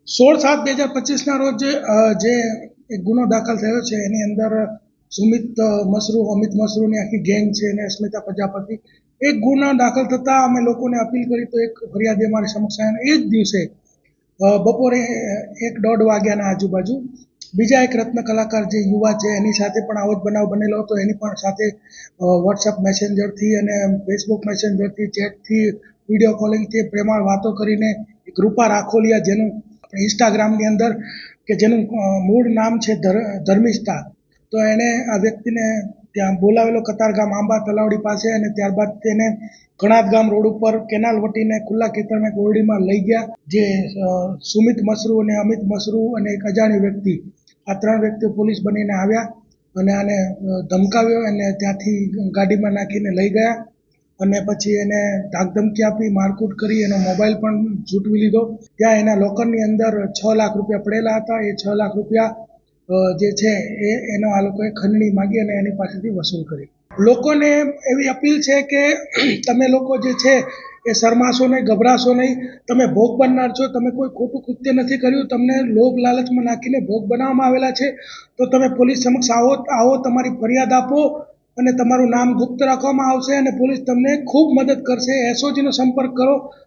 16/7/2025 રોજ જે એક ગુનો દાખલ થયો છે એની અંદર સુમિત મસરૂ, અમિત મસરૂની આખી ગેંગ છે અને અસ્મિતા પ્રજાપતિ એક ગુનો દાખલ થતાં અમે લોકોને અપીલ કરી તો એક ફરિયાદી અમારી સમક્ષ આવ્યા. એ જ દિવસે બપોરે 1-1:30 વાગ્યાના આજુબાજુ બીજા એક રત્ન કલાકાર જે યુવા છે એની સાથે પણ આવો જ બનાવ બનેલો હતો. એની પણ સાથે વોટ્સઅપ મેસેન્જરથી અને ફેસબુક મેસેન્જરથી, ચેટથી, વિડીયો કોલિંગથી પ્રેમાળ વાતો કરીને એક રૂપા રાખોલિયા, જેનું ઇન્સ્ટાગ્રામની અંદર કે જેનું મૂળ નામ છે ધર્મિષ્ઠા, તો એણે આ વ્યક્તિને ત્યાં બોલાવેલો કતારગામ આંબા તલાવડી પાસે, અને ત્યારબાદ તેને ઘણાદ ગામ રોડ ઉપર કેનાલ વટીને ખુલ્લા ખેતરમાં એક ઓરડીમાં લઈ ગયા. જે સુમિત મસરૂ અને અમિત મસરૂ અને એક અજાણી વ્યક્તિ, આ 3 વ્યક્તિઓ પોલીસ બનીને આવ્યા અને આને ધમકાવ્યો અને ત્યાંથી ગાડીમાં નાખીને લઈ ગયા અને પછી એને ધાકધમકી આપી, મારકૂટ કરી, એનો મોબાઈલ પણ ઝૂંટવી લીધો. ત્યાં એના લોકરની અંદર 6 લાખ રૂપિયા પડેલા હતા. એ 6 લાખ રૂપિયા જે છે એનો આ લોકોએ ખંડણી માંગી અને એની પાસેથી વસૂલ કરી. લોકોને એવી અપીલ છે કે તમે લોકો જે છે એ શરમાશો નહીં, ગભરાશો નહીં. તમે ભોગ બનનાર છો, તમે કોઈ ખોટું કૃત્ય નથી કર્યું, તમને લોભ લાલચમાં નાખીને ભોગ બનાવવામાં આવેલા છે, તો તમે પોલીસ સમક્ષ આવો, તમારી ફરિયાદ આપો અને તમારું નામ ગુપ્ત રાખવામાં આવશે અને પોલીસ તમને ખૂબ મદદ કરશે. એસઓજીનો સંપર્ક કરો.